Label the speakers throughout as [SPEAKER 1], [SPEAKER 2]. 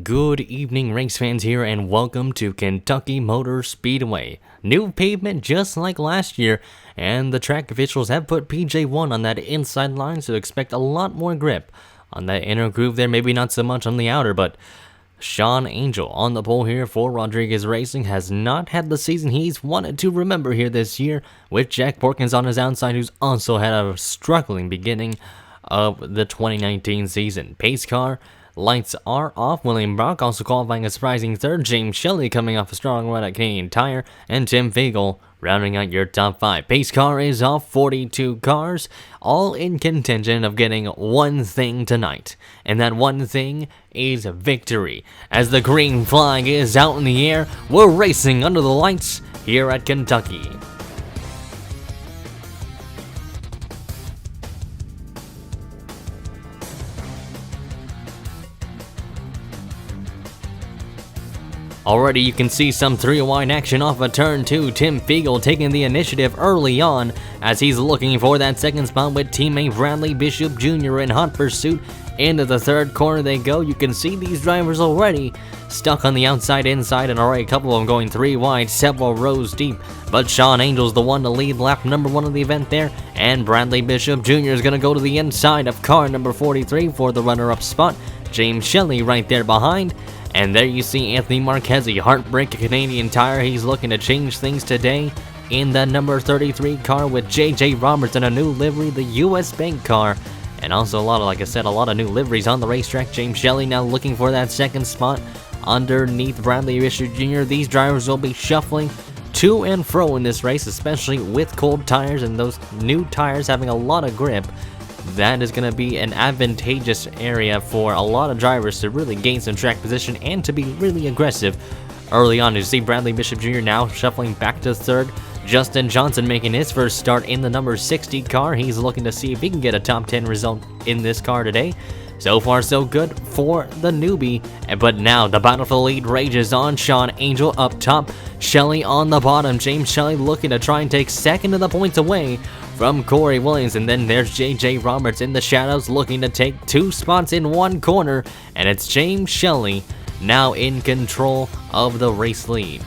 [SPEAKER 1] Good evening, race fans here, and welcome to Kentucky Motor Speedway. New pavement just like last year, and the track officials have put PJ1 on that inside line, so expect a lot more grip on that inner groove there, maybe not so much on the outer, but Sean Angel on the pole here for Rodriguez Racing has not had the season he's wanted to remember here this year, with Jack Porkins on his outside, who's also had a struggling beginning of the 2019 season. Pace car lights are off. William Brock also qualifying a surprising third. James Shelly coming off a strong run at Canadian Tire. And Tim Fiegel rounding out your top 5. Pace car is off. 42 cars, all in contention of getting one thing tonight. And that one thing is victory. As the green flag is out in the air, we're racing under the lights here at Kentucky. Already you can see some 3-wide action off of turn 2. Tim Fiegel taking the initiative early on as he's looking for that second spot with teammate Bradley Bishop Jr. in hot pursuit. Into the third corner they go. You can see these drivers already stuck on the outside inside, and already a couple of them going 3 wide, several rows deep. But Sean Angel's the one to lead lap number 1 of the event there, and Bradley Bishop Jr. is going to go to the inside of car number 43 for the runner-up spot. James Shelly right there behind. And there you see Anthony Marchese, heartbreak Canadian Tire. He's looking to change things today in the number 33 car with J.J. Roberts in a new livery, the U.S. Bank car. And also a lot of new liveries on the racetrack. James Shelly now looking for that second spot underneath Bradley Bishop Jr. These drivers will be shuffling to and fro in this race, especially with cold tires and those new tires having a lot of grip. That is going to be an advantageous area for a lot of drivers to really gain some track position and to be really aggressive early on. You see Bradley Bishop Jr. now shuffling back to third. Justin Johnson making his first start in the number 60 car. He's looking to see if he can get a top 10 result in this car today. So far, so good for the newbie. But now the battle for the lead rages on. Sean Angel up top, Shelly on the bottom. James Shelly looking to try and take second of the points away from Corey Williams. And then there's J.J. Roberts in the shadows looking to take 2 spots in one corner. And it's James Shelly now in control of the race lead.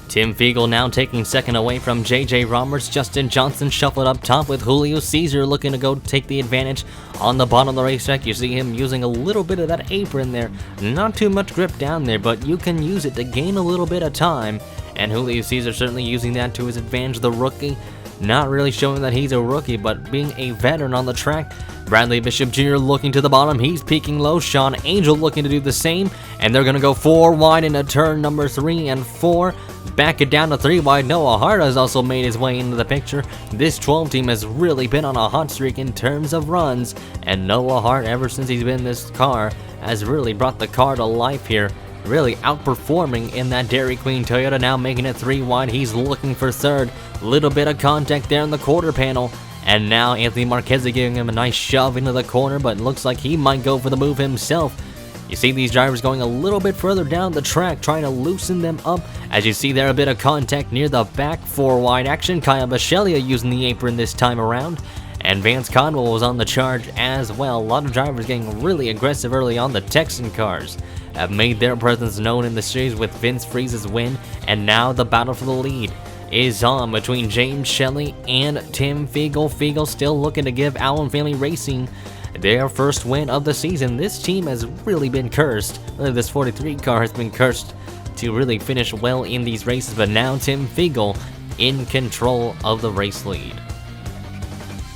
[SPEAKER 1] Tim Fiegel now taking second away from J.J. Roberts. Justin Johnson shuffled up top with Julio Caesar looking to go take the advantage on the bottom of the racetrack. You see him using a little bit of that apron there. Not too much grip down there, but you can use it to gain a little bit of time. And Julio Caesar certainly using that to his advantage. The rookie not really showing that he's a rookie, but being a veteran on the track. Bradley Bishop Jr. looking to the bottom. He's peaking low. Sean Angel looking to do the same. And they're going to go 4 wide into turn number 3 and 4. Back it down to 3 wide. Noah Hart has also made his way into the picture. This 12 team has really been on a hot streak in terms of runs. And Noah Hart, ever since he's been in this car, has really brought the car to life here. Really outperforming in that Dairy Queen Toyota, now making it 3 wide. He's looking for third. Little bit of contact there in the quarter panel. And now Anthony Marchese giving him a nice shove into the corner, but it looks like he might go for the move himself. You see these drivers going a little bit further down the track, trying to loosen them up. As you see there, a bit of contact near the back. 4 wide action. Kyle Basaglia using the apron this time around. And Vance Conwell was on the charge as well. A lot of drivers getting really aggressive early on. The Texan cars have made their presence known in the series with Vince Freese's win. And now the battle for the lead is on between James Shelly and Tim Fiegel. Fiegel still looking to give Allen Family Racing their first win of the season. This team has really been cursed. This 43 car has been cursed to really finish well in these races, but now Tim Fiegel in control of the race lead.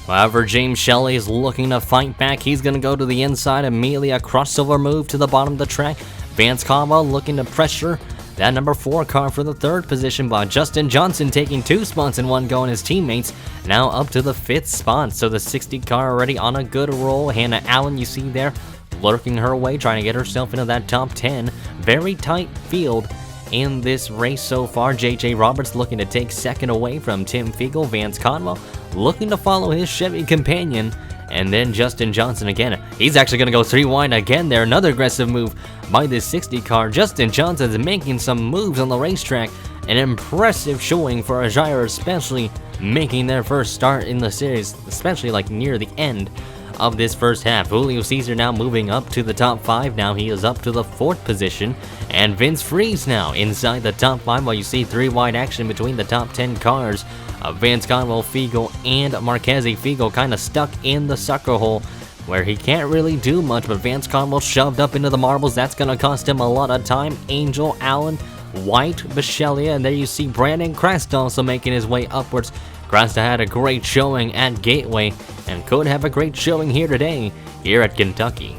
[SPEAKER 1] However, James Shelly is looking to fight back. He's going to go to the inside, immediately a crossover move to the bottom of the track. Vance Conwell looking to pressure that number 4 car for the third position, by Justin Johnson taking 2 spots in one go, and his teammates now up to the 5th spot. So the 60 car already on a good roll. Hannah Allen, you see there, lurking her way, trying to get herself into that top 10. Very tight field in this race so far. J.J. Roberts looking to take second away from Tim Fiegel. Vance Conwell looking to follow his Chevy companion. And then Justin Johnson again. He's actually going to go 3 wide again there. Another aggressive move by this 60 car. Justin Johnson's making some moves on the racetrack. An impressive showing for Ajaira, especially making their first start in the series, especially like near the end of this first half. Julio Cesar now moving up to the top 5. Now he is up to the 4th position. And Vince Freeze now inside the top 5, while you see 3 wide action between the top 10 cars. Vance Conwell, Fiegel, and Marchese. Fiegel kind of stuck in the sucker hole where he can't really do much, but Vance Conwell shoved up into the marbles. That's going to cost him a lot of time. Angel, Allen, White, Basaglia, and there you see Brandon Crest also making his way upwards. Cresta had a great showing at Gateway and could have a great showing here today, here at Kentucky.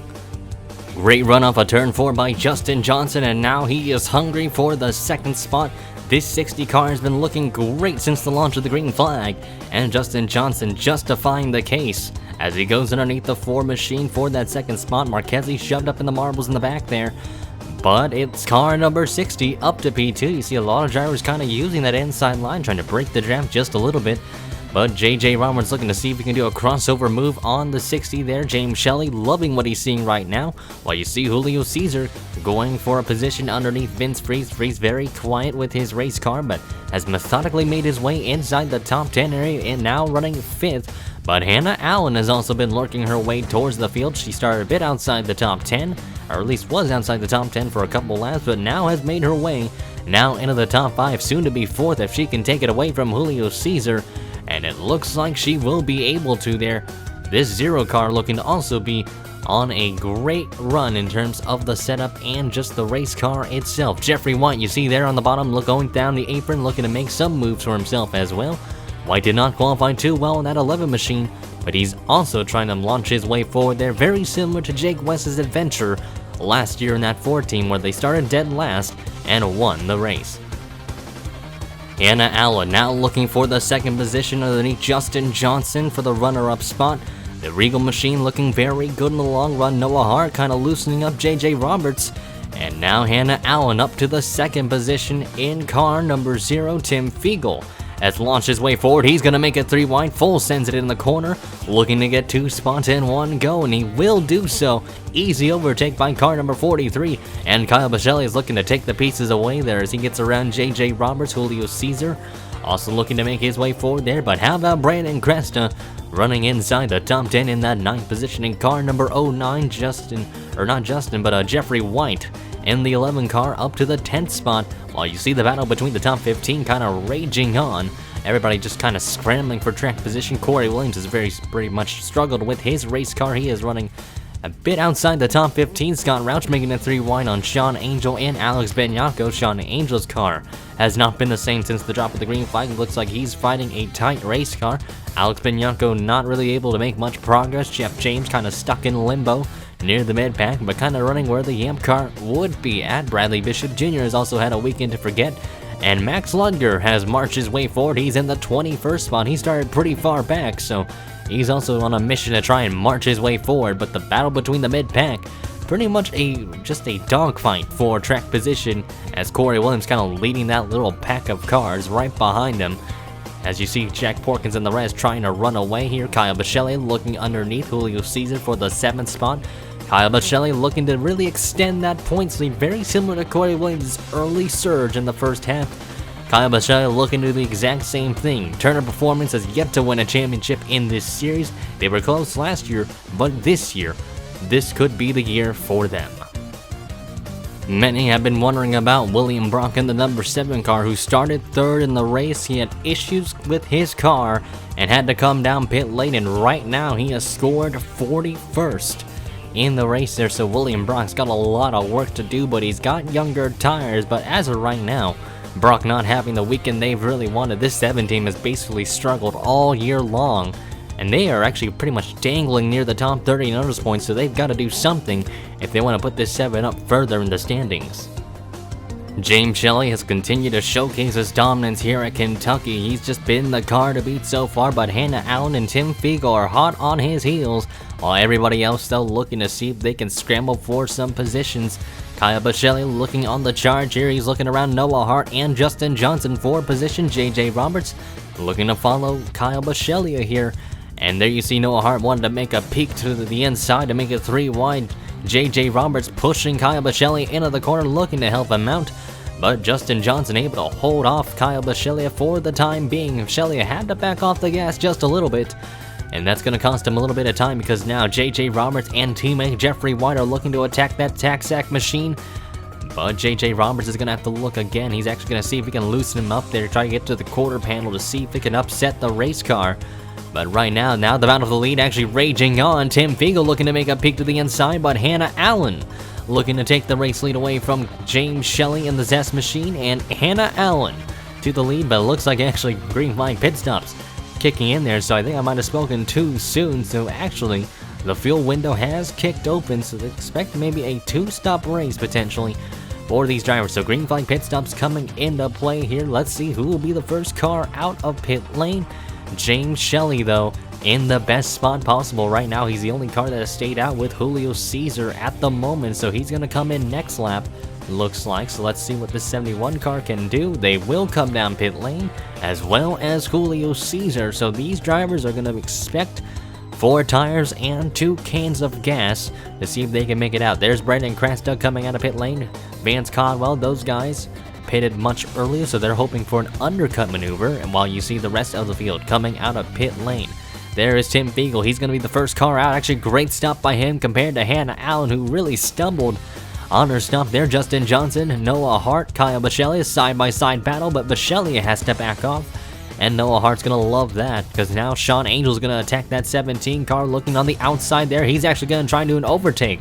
[SPEAKER 1] Great run off of turn 4 by Justin Johnson, and now he is hungry for the 2nd spot. This 60 car has been looking great since the launch of the green flag, and Justin Johnson justifying the case as he goes underneath the 4 machine for that 2nd spot. Marchese shoved up in the marbles in the back there, but it's car number 60 up to P2. You see a lot of drivers kind of using that inside line, trying to break the draft just a little bit. But JJ Roberts looking to see if he can do a crossover move on the 60 there. James Shelly loving what he's seeing right now, while you see Julio Cesar going for a position underneath Vince Freeze. Freeze very quiet with his race car, but has methodically made his way inside the top 10 area and now running 5th. But Hannah Allen has also been lurking her way towards the field. She started a bit outside the top 10, or at least was outside the top 10 for a couple laps, but now has made her way now into the top 5, soon to be 4th if she can take it away from Julio Cesar. And it looks like she will be able to there. This 0 car looking to also be on a great run in terms of the setup and just the race car itself. Jeffrey White, you see there on the bottom, going down the apron, looking to make some moves for himself as well. White did not qualify too well in that 11 machine, but he's also trying to launch his way forward there, very similar to Jake West's adventure last year in that 14, where they started dead last and won the race. Hannah Allen now looking for the 2nd position underneath Justin Johnson for the runner-up spot. The Regal machine looking very good in the long run. Noah Hart kind of loosening up JJ Roberts. And now Hannah Allen up to the 2nd position in car number 0, Tim Fiegel. As launched his way forward, he's going to make it 3 wide, full sends it in the corner, looking to get 2 spots in 1 go, and he will do so. Easy overtake by car number 43, and Kyle Basaglia is looking to take the pieces away there as he gets around JJ Roberts. Julio Cesar also looking to make his way forward there, but how about Brandon Cresta running inside the top 10 in that 9th position in car number 09, Jeffrey White in the 11 car up to the 10th spot, while you see the battle between the top 15 kind of raging on. Everybody just kind of scrambling for track position. Corey Williams has pretty much struggled with his race car. He is running a bit outside the top 15. Scott Rauch making it 3 wide on Sean Angel and Alex Benyako. Sean Angel's car has not been the same since the drop of the green flag. It looks like he's fighting a tight race car. Alex Benyako not really able to make much progress. Jeff James kind of stuck in limbo near the mid pack, but kind of running where the Yamp car would be at. Bradley Bishop Jr. has also had a weekend to forget, and Max Ludger has marched his way forward. He's in the 21st spot. He started pretty far back, so he's also on a mission to try and march his way forward. But the battle between the mid pack, pretty much just a dogfight for track position, as Corey Williams kind of leading that little pack of cars right behind him. As you see Jack Porkins and the rest trying to run away here. Kyle Basaglia looking underneath Julio Cesar for the 7th spot. Kyle Basaglia looking to really extend that points lead, very similar to Corey Williams' early surge in the first half. Kyle Basaglia looking to do the exact same thing. Turner Performance has yet to win a championship in this series. They were close last year, but this year, this could be the year for them. Many have been wondering about William Brock in the number 7 car, who started 3rd in the race. He had issues with his car and had to come down pit lane, and right now he has scored 41st in the race there. So William Brock's got a lot of work to do, but he's got younger tires. But as of right now, Brock not having the weekend they've really wanted. This 7 team has basically struggled all year long, and they are actually pretty much dangling near the top 30 notice points, so they've got to do something if they want to put this 7 up further in the standings. James Shelly has continued to showcase his dominance here at Kentucky. He's just been the car to beat so far, but Hannah Allen and Tim Fiegel are hot on his heels, while everybody else still looking to see if they can scramble for some positions. Kyle Basaglia looking on the charge here. He's looking around Noah Hart and Justin Johnson for position. JJ Roberts looking to follow Kyle Basaglia here. And there you see Noah Hart wanted to make a peek to the inside to make it 3 wide. JJ Roberts pushing Kyle Basaglia into the corner, looking to help him out. But Justin Johnson able to hold off Kyle Basaglia for the time being. Basaglia had to back off the gas just a little bit. and that's going to cost him a little bit of time because now JJ Roberts and teammate Jeffrey White are looking to attack that tack sack machine. But JJ Roberts is going to have to look again. He's actually going to see if he can loosen him up there, try to get to the quarter panel to see if he can upset the race car. But right now the battle for the lead actually raging on. Tim Fiegel looking to make a peek to the inside, but Hannah Allen looking to take the race lead away from James Shelly in the Zest machine, and Hannah Allen to the lead, but it looks like actually green flag pit stops kicking in there, so I think I might have spoken too soon. So actually the fuel window has kicked open, so expect maybe a 2-stop race potentially for these drivers. So green flag pit stops coming into play here. Let's see who will be the first car out of pit lane. James Shelly, though, in the best spot possible right now. He's the only car that has stayed out with Julio Caesar at the moment, so he's going to come in next lap, looks like. So let's see what this 71 car can do. They will come down pit lane, as well as Julio Caesar. So these drivers are going to expect 4 tires and 2 cans of gas to see if they can make it out. There's Brandon Krasta coming out of pit lane. Vance Conwell, those guys pitted much earlier, so they're hoping for an undercut maneuver. And while you see the rest of the field coming out of pit lane, there is Tim Fiegel. He's going to be the first car out. Actually, great stop by him compared to Hannah Allen, who really stumbled on her stop there. Justin Johnson, Noah Hart, Kyle Basaglia, side-by-side battle, but Basaglia has to back off. And Noah Hart's going to love that, because now Sean Angel's going to attack that 17 car looking on the outside there. He's actually going to try and do an overtake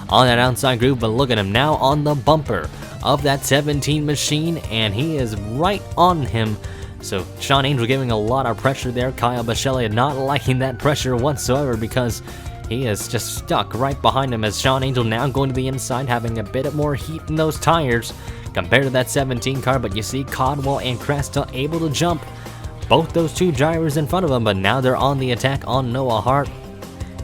[SPEAKER 1] on that outside group, but look at him now on the bumper of that 17 machine, and he is right on him. So Sean Angel giving a lot of pressure there. Kyle Basaglia not liking that pressure whatsoever, because he is just stuck right behind him, as Sean Angel now going to the inside, having a bit more heat in those tires compared to that 17 car. But you see Codwell and Cresta able to jump both those 2 drivers in front of them, but now they're on the attack on Noah Hart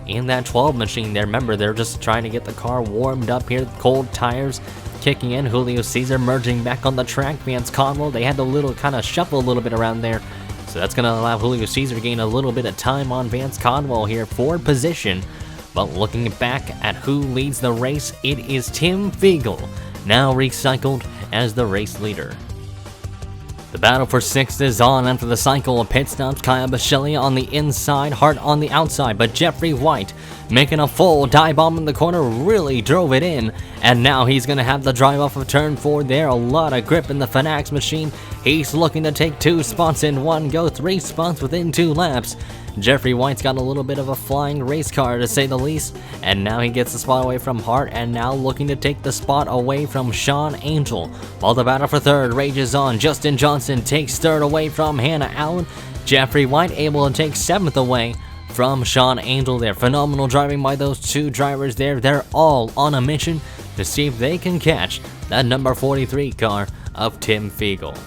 [SPEAKER 1] in that 12 machine there. Remember, they're just trying to get the car warmed up here. Cold tires kicking in. Julio Caesar merging back on the track. Vance Conwell, they had to kind of shuffle a little bit around there, so that's going to allow Julio Caesar to gain a little bit of time on Vance Conwell here for position. But looking back at who leads the race, it is Tim Fiegel, now recycled as the race leader. The battle for 6th is on after the cycle of pit stops. Kyle Basaglia on the inside, Hart on the outside, but Jeffrey White making a full dive bomb in the corner, really drove it in, and now he's going to have the drive off of turn 4 there. A lot of grip in the Fanax machine. He's looking to take 2 spots in one go, 3 spots within 2 laps. Jeffrey White's got a little bit of a flying race car, to say the least, and now he gets the spot away from Hart, and now looking to take the spot away from Sean Angel. While the battle for 3rd rages on, Justin Johnson takes 3rd away from Hannah Allen. Jeffrey White able to take 7th away from Sean Angel there. Phenomenal driving by those 2 drivers there. They're all on a mission to see if they can catch that number 43 car of Tim Fiegel.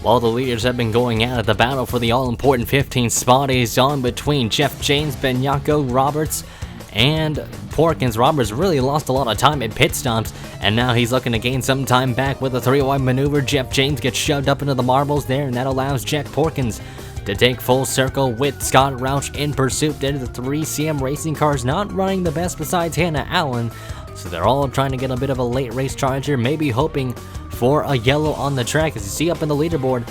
[SPEAKER 1] While the leaders have been going at it, the battle for the all-important 15th spot is on between Jeff James, Benyako, Roberts, and Porkins. Roberts really lost a lot of time at pit stops, and now he's looking to gain some time back with a 3-wide maneuver. Jeff James gets shoved up into the marbles there, and that allows Jack Porkins to take full circle with Scott Roush in pursuit. There, the 3 CM Racing cars not running the best besides Hannah Allen, so they're all trying to get a bit of a late race charge here, maybe hoping for a yellow on the track. As you see up in the leaderboard,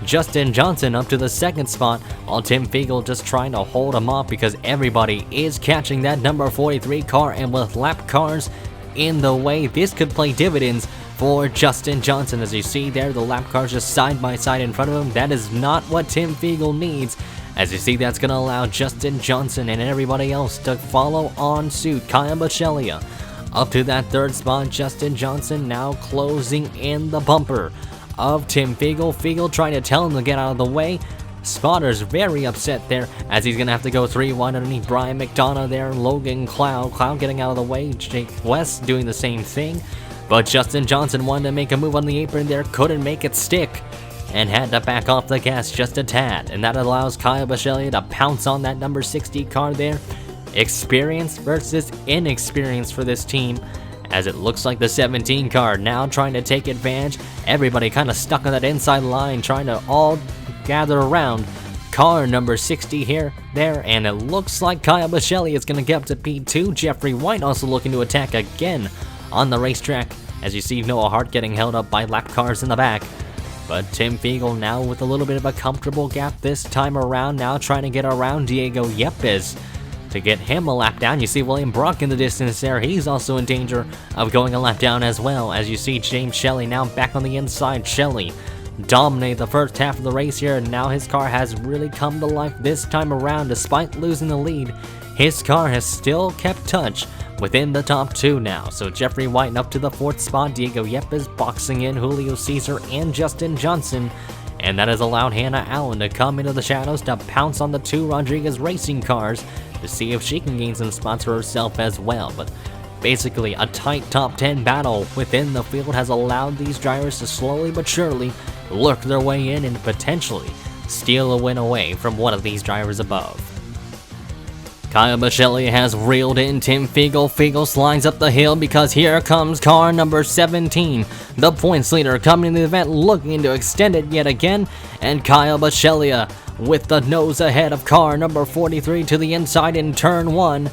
[SPEAKER 1] Justin Johnson up to the 2nd spot, while Tim Fiegel just trying to hold him off, because everybody is catching that number 43 car, and with lap cars in the way, this could play dividends for Justin Johnson. As you see there, the lap cars just side by side in front of him. That is not what Tim Fiegel needs. As you see, that's going to allow Justin Johnson and everybody else to follow on suit. Kyle Basaglia up to that 3rd spot. Justin Johnson now closing in the bumper of Tim Fiegel. Fiegel trying to tell him to get out of the way. Spotter's very upset there, as he's going to have to go 3 wide underneath Brian McDonough there. Logan Cloud getting out of the way. Jake West doing the same thing. But Justin Johnson wanted to make a move on the apron there, couldn't make it stick, and had to back off the gas just a tad. And that allows Kyle Basaglia to pounce on that number 60 car there. Experience versus inexperience for this team, as it looks like the 17 car now trying to take advantage. Everybody kind of stuck on that inside line, trying to all gather around car number 60 here, there, and it looks like Kyle Basaglia is going to get up to P2. Jeffrey White also looking to attack again on the racetrack, as you see Noah Hart getting held up by lap cars in the back. But Tim Fiegel now with a little bit of a comfortable gap this time around, now trying to get around Diego Yepes to get him a lap down. You see William Brock in the distance there. He's also in danger of going a lap down as well, as you see James Shelly now back on the inside. Shelly dominated the first half of the race here, and now his car has really come to life this time around. Despite losing the lead, his car has still kept touch within the top 2 now. So Jeffrey White up to the 4th spot, Diego Yepes boxing in Julio Cesar and Justin Johnson, and that has allowed Hannah Allen to come into the shadows to pounce on the 2 Rodriguez Racing cars to see if she can gain some spots for herself as well. But basically a tight top 10 battle within the field has allowed these drivers to slowly but surely lurk their way in and potentially steal a win away from one of these drivers above. Kyle Basaglia has reeled in Tim Fiegel. Fiegel slides up the hill because here comes car number 17. The points leader coming to the event looking to extend it yet again, and Kyle Basaglia with the nose ahead of car number 43 to the inside in turn 1.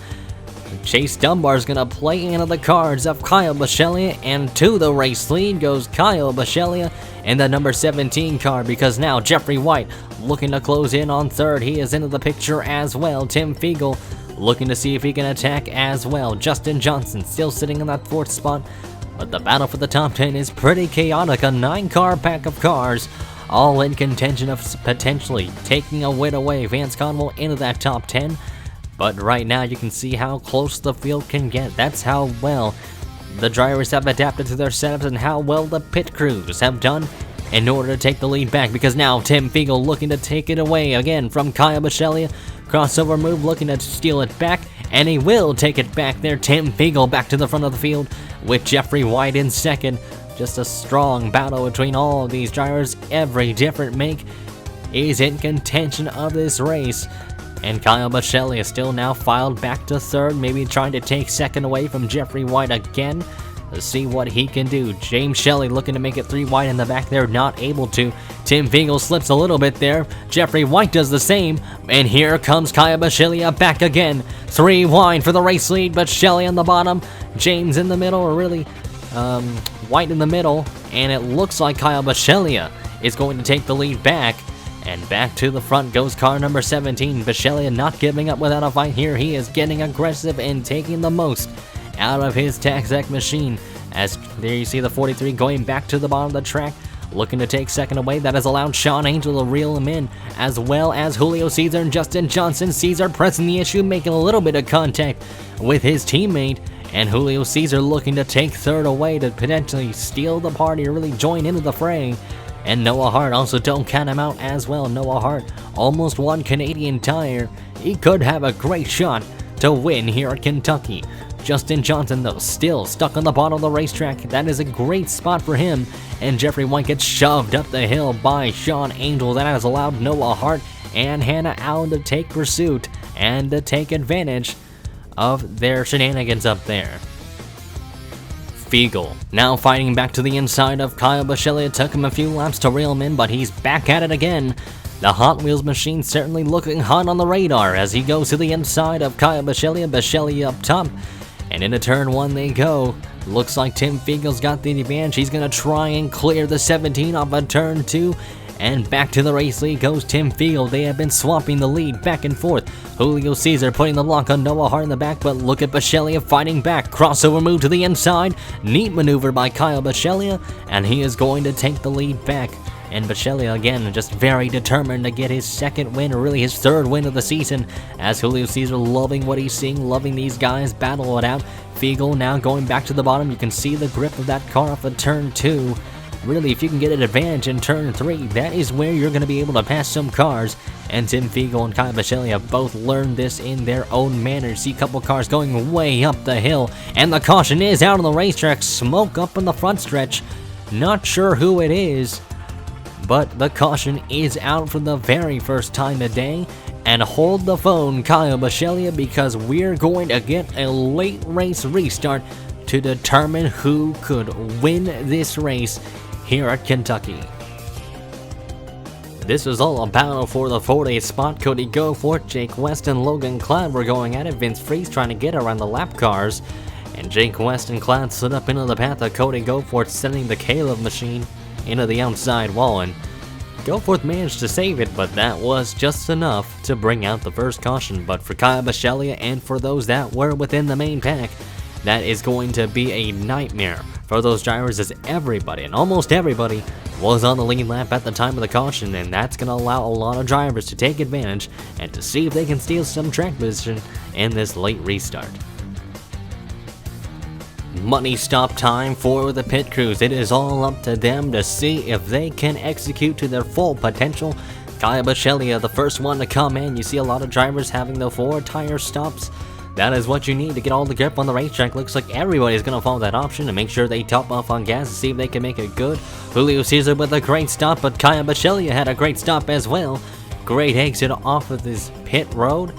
[SPEAKER 1] Chase Dunbar's gonna play into the cards of Kyle Basaglia, and to the race lead goes Kyle Basaglia in the number 17 car, because now Jeffrey White looking to close in on 3rd. He is into the picture as well. Tim Fiegel looking to see if he can attack as well. Justin Johnson still sitting in that 4th spot, but the battle for the top 10 is pretty chaotic. A 9-car pack of cars all in contention of potentially taking a win away. Vance Conwell into that top 10. But right now you can see how close the field can get. That's how well the drivers have adapted to their setups and how well the pit crews have done in order to take the lead back, because now Tim Fiegel looking to take it away again from Kyle Basaglia. Crossover move looking to steal it back, and he will take it back there. Tim Fiegel back to the front of the field with Jeffrey White in 2nd. Just a strong battle between all of these drivers. Every different make is in contention of this race. And Kyle Basaglia is still now filed back to 3rd, maybe trying to take 2nd away from Jeffrey White again. Let's see what he can do. James Shelly looking to make it 3 wide in the back there, not able to. Tim Fiegel slips a little bit there. Jeffrey White does the same. And here comes Kyle Basaglia back again. 3 wide for the race lead, but Shelly on the bottom. James in the middle, or really White in the middle. And it looks like Kyle Basaglia is going to take the lead back. And back to the front goes car number 17. Basaglia not giving up without a fight here. He is getting aggressive and taking the most out of his Taxac machine. As there you see the 43 going back to the bottom of the track, looking to take 2nd away. That has allowed Sean Angel to reel him in, as well as Julio Cesar and Justin Johnson. Cesar pressing the issue, making a little bit of contact with his teammate. And Julio Cesar looking to take 3rd away to potentially steal the party or really join into the fray. And Noah Hart also, don't count him out as well. Noah Hart almost won Canadian Tire. He could have a great shot to win here at Kentucky. Justin Johnson, though, still stuck on the bottom of the racetrack. That is a great spot for him. And Jeffrey White gets shoved up the hill by Sean Angel. That has allowed Noah Hart and Hannah Allen to take pursuit and to take advantage of their shenanigans up there. Fiegel now fighting back to the inside of Kyle Basaglia. Took him a few laps to reel him in, but he's back at it again. The Hot Wheels machine certainly looking hot on the radar as he goes to the inside of Kyle Basaglia. Basaglia up top, and into turn 1 they go. Looks like Tim Fiegel's got the advantage. He's going to try and clear the 17 off of turn 2. And back to the race lead goes Tim Fiegel. They have been swapping the lead back and forth. Julio Cesar putting the block on Noah Hart in the back, but look at Basaglia fighting back. Crossover move to the inside. Neat maneuver by Kyle Basaglia, and he is going to take the lead back. And Basaglia again just very determined to get his 2nd win, or really his 3rd win of the season, as Julio Cesar loving what he's seeing, loving these guys battle it out. Fiegel now going back to the bottom. You can see the grip of that car off of turn 2. Really, if you can get an advantage in turn 3, that is where you're going to be able to pass some cars. And Tim Fiegel and Kyle Basaglia both learned this in their own manner. See a couple cars going way up the hill, and the caution is out on the racetrack. Smoke up in the front stretch. Not sure who it is, but the caution is out for the very first time today. And hold the phone, Kyle Basaglia, because we're going to get a late race restart to determine who could win this race here at Kentucky. This is all a battle for the 4th spot. Cody Goforth, Jake West, and Logan Cloud were going at it. Vince Freeze trying to get around the lap cars, and Jake West and Cloud slid up into the path of Cody Goforth, sending the Caleb machine into the outside wall, and Goforth managed to save it, but that was just enough to bring out the first caution. But for Kyle Basaglia and for those that were within the main pack, that is going to be a nightmare for those drivers, as everybody, and almost everybody, was on the lead lap at the time of the caution, and that's going to allow a lot of drivers to take advantage and to see if they can steal some track position in this late restart. Money stop time for the pit crews. It is all up to them to see if they can execute to their full potential. Kyle Basaglia, the first one to come in. You see a lot of drivers having the 4 tire stops. That is what you need to get all the grip on the racetrack. Looks like everybody's going to follow that option and make sure they top off on gas to see if they can make it good. Julio Cesar with a great stop, but Kyle Basaglia had a great stop as well. Great exit off of this pit road.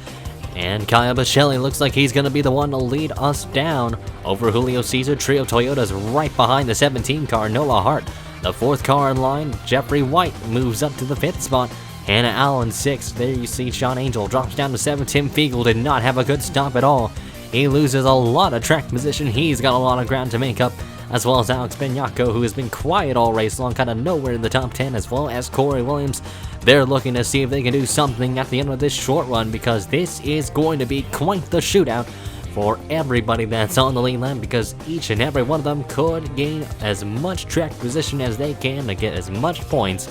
[SPEAKER 1] And Kyle Basaglia looks like he's going to be the one to lead us down over Julio Cesar. Trio Toyota's right behind the 17 car, Noah Hart. The 4th car in line, Jeffrey White, moves up to the 5th spot. Hannah Allen 6th. There you see Sean Angel drops down to 7th. Tim Fiegel did not have a good stop at all. He loses a lot of track position. He's got a lot of ground to make up, as well as Alex Benyako, who has been quiet all race long, kind of nowhere in the top 10, as well as Corey Williams. They're looking to see if they can do something at the end of this short run, because this is going to be quite the shootout for everybody that's on the lead lap, because each and every one of them could gain as much track position as they can to get as much points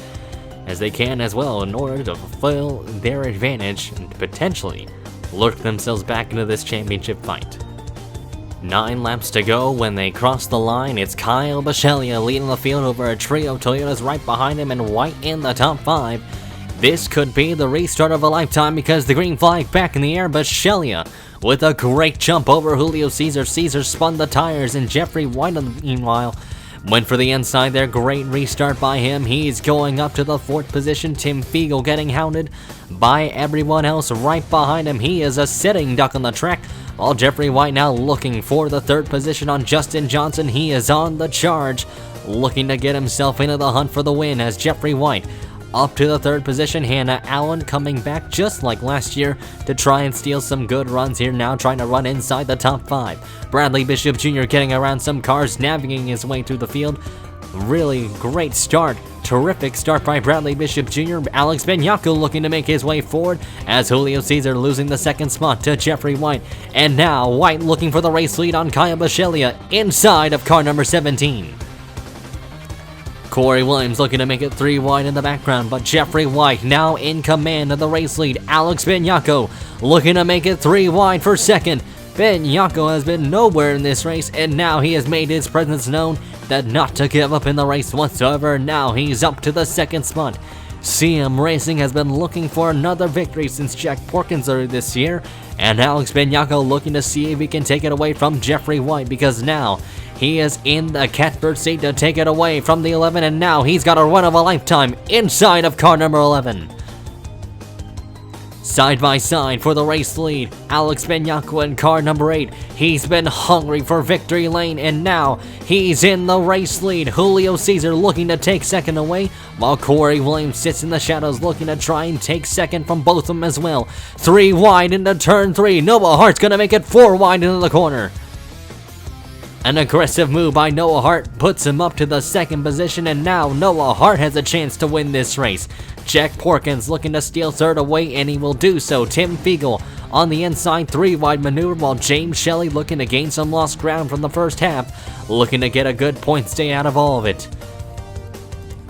[SPEAKER 1] as they can as well in order to fulfill their advantage and potentially lurk themselves back into this championship fight. 9 laps to go when they cross the line. It's Kyle Basaglia leading the field over a trio of Toyotas right behind him, and White in the top 5. This could be the restart of a lifetime, because the green flag back in the air. Basaglia with a great jump over Julio Cesar. Cesar spun the tires, and Jeffrey White, meanwhile, went for the inside there. Great restart by him. He's going up to the 4th position. Tim Fiegel getting hounded by everyone else right behind him. He is a sitting duck on the track, while Jeffrey White now looking for the 3rd position on Justin Johnson. He is on the charge, looking to get himself into the hunt for the win, as Jeffrey White up to the 3rd position. Hannah Allen coming back just like last year to try and steal some good runs here, now trying to run inside the top 5. Bradley Bishop Jr. getting around some cars, navigating his way through the field. Really great start. Terrific start by Bradley Bishop Jr. Alex Benyako looking to make his way forward, as Julio Cesar losing the 2nd spot to Jeffrey White. And now White looking for the race lead on Kyle Basaglia inside of car number 17. Corey Williams looking to make it 3 wide in the background, but Jeffrey White now in command of the race lead. Alex Benyako looking to make it 3 wide for 2nd. Benyako has been nowhere in this race, and now he has made his presence known, that not to give up in the race whatsoever. Now he's up to the 2nd spot. CM Racing has been looking for another victory since Jack Porkins earlier this year, and Alex Benyako looking to see if he can take it away from Jeffrey White, because now he is in the catbird seat to take it away from the 11, and now he's got a run of a lifetime inside of car number 11. Side by side for the race lead, Alex Benyako in car number 8. He's been hungry for victory lane, and now he's in the race lead. Julio Cesar looking to take 2nd away, while Corey Williams sits in the shadows looking to try and take 2nd from both of them as well. 3 wide into turn 3. Noah Hart's going to make it 4 wide into the corner. An aggressive move by Noah Hart puts him up to the 2nd position, and now Noah Hart has a chance to win this race. Jack Porkins looking to steal 3rd away, and he will do so. Tim Fiegel on the inside 3 wide maneuver, while James Shelly looking to gain some lost ground from the first half, looking to get a good point stay out of all of it.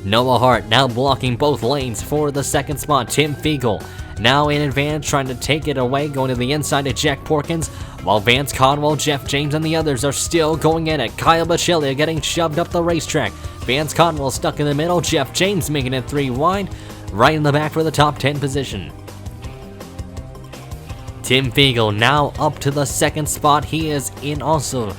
[SPEAKER 1] Noah Hart now blocking both lanes for the 2nd spot. Tim Fiegel now in advance, trying to take it away, going to the inside of Jack Porkins, while Vance Conwell, Jeff James, and the others are still going in it. Kyle Basaglia getting shoved up the racetrack. Vance Conwell stuck in the middle. Jeff James making it 3 wide, right in the back for the top 10 position. Tim Fiegel now up to the 2nd spot. He is in also.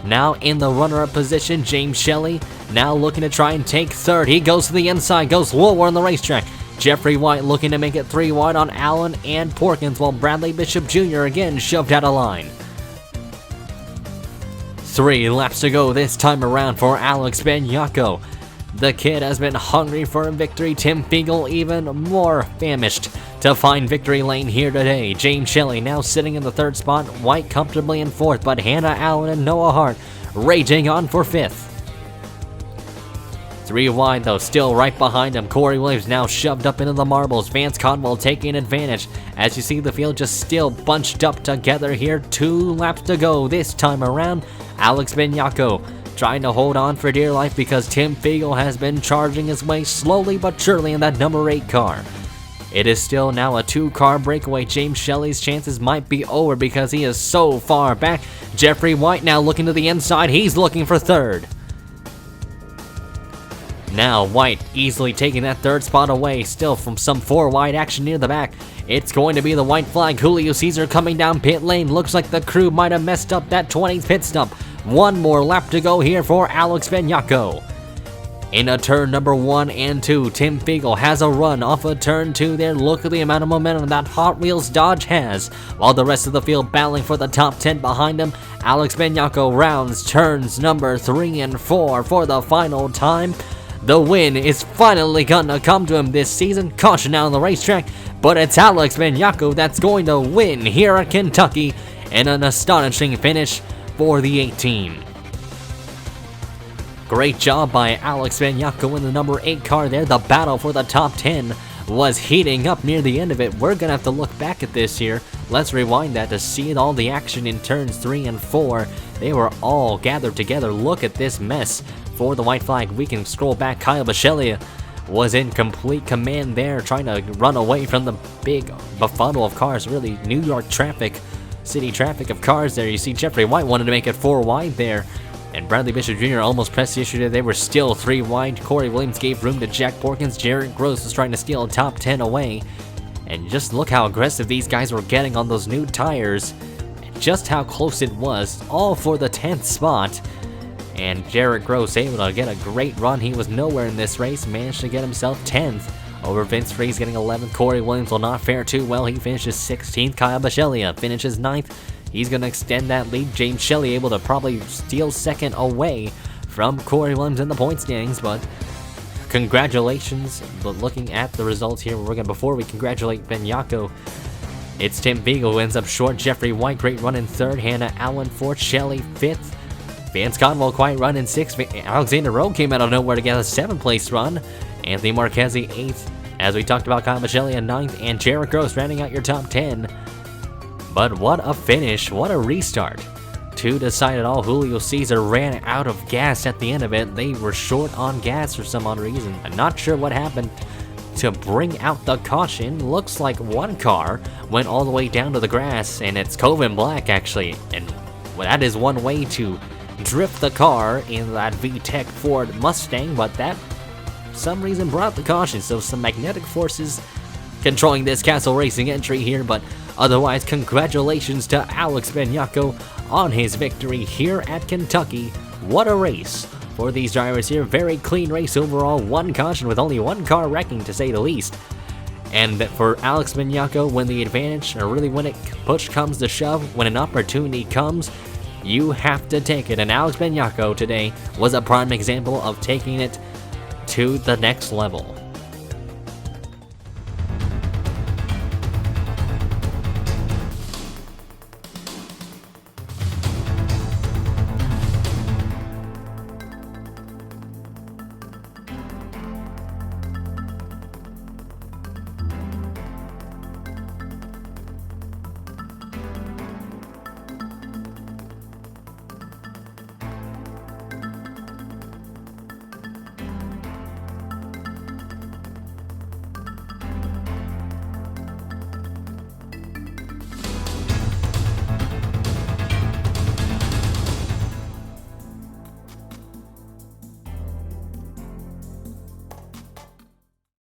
[SPEAKER 1] Now in the runner-up position, James Shelly now looking to try and take 3rd. He goes to the inside, goes lower on the racetrack. Jeffrey White looking to make it 3 wide on Allen and Porkins, while Bradley Bishop Jr. again shoved out of line. 3 laps to go this time around for Alex Benyako. The kid has been hungry for a victory. Tim Fiegel even more famished to find victory lane here today. James Shelly now sitting in the 3rd spot. White comfortably in 4th, but Hannah Allen and Noah Hart raging on for 5th. 3 wide though, still right behind him. Corey Williams now shoved up into the marbles. Vance Conwell taking advantage. As you see the field just still bunched up together here. 2 laps to go this time around. Alex Benyako trying to hold on for dear life because Tim Fiegel has been charging his way slowly but surely in that number 8 car. It is still now a 2-car breakaway. James Shelly's chances might be over because he is so far back. Jeffrey White now looking to the inside. He's looking for 3rd. Now White easily taking that 3rd spot away, still from some 4 wide action near the back. It's going to be the white flag. Julio Cesar coming down pit lane. Looks like the crew might have messed up that 20th pit stop. 1 more lap to go here for Alex Benyako. In a turn number 1 and 2, Tim Fiegel has a run off of turn 2 there. Look at the amount of momentum that Hot Wheels Dodge has. While the rest of the field battling for the top 10 behind him, Alex Benyako rounds turns number 3 and 4 for the final time. The win is finally gonna come to him this season. Caution now on the racetrack, but it's Alex Benyako that's going to win here at Kentucky in an astonishing finish for the 8 team. Great job by Alex Benyako in the number 8 car there. The battle for the top 10 was heating up near the end of it. We're gonna have to look back at this here. Let's rewind that to see all the action in turns 3 and 4. They were all gathered together. Look at this mess for the white flag. We can scroll back. Kyle Basaglia was in complete command there, trying to run away from the big befuddle of cars. Really, New York traffic, city traffic of cars there. You see Jeffrey White wanted to make it 4 wide there, and Bradley Bishop Jr. almost pressed the issue there. They were still 3 wide. Corey Williams gave room to Jack Porkins. Jared Gross was trying to steal a top 10 away. And just look how aggressive these guys were getting on those new tires. And just how close it was, all for the 10th spot. And Jared Gross able to get a great run. He was nowhere in this race, managed to get himself 10th over Vince Freeze getting 11th. Corey Williams will not fare too well. He finishes 16th. Kyle Basaglia finishes 9th. He's going to extend that lead. James Shelly able to probably steal 2nd away from Corey Williams in the point standings, but congratulations. But looking at the results here, before we congratulate Benyako, it's Tim Fiegel who ends up short. Jeffrey White, great run in 3rd. Hannah Allen 4th. Shelly 5th. Vance Conwell, quiet run in 6th. Alexander Rowe came out of nowhere to get a 7th place run. Anthony Marchese 8th. As we talked about, Kyle Basaglia 9th. And Jared Gross rounding out your top 10. But what a finish. What a restart. To decide it all, Julio Cesar ran out of gas at the end of it. They were short on gas for some odd reason. I'm not sure what happened to bring out the caution. Looks like 1 car went all the way down to the grass, and it's Coven Black actually. And that is one way to drift the car in that VTEC Ford Mustang, but that some reason brought the caution, so some magnetic forces controlling this Castle Racing entry here. But otherwise, congratulations to Alex Benyako on his victory here at Kentucky. What a race for these drivers here. Very clean race overall. 1 caution with only 1 car wrecking, to say the least. And for Alex Benyako, when the advantage, or really when it push comes to shove, when an opportunity comes, you have to take it. And Alex Benyako today was a prime example of taking it to the next level.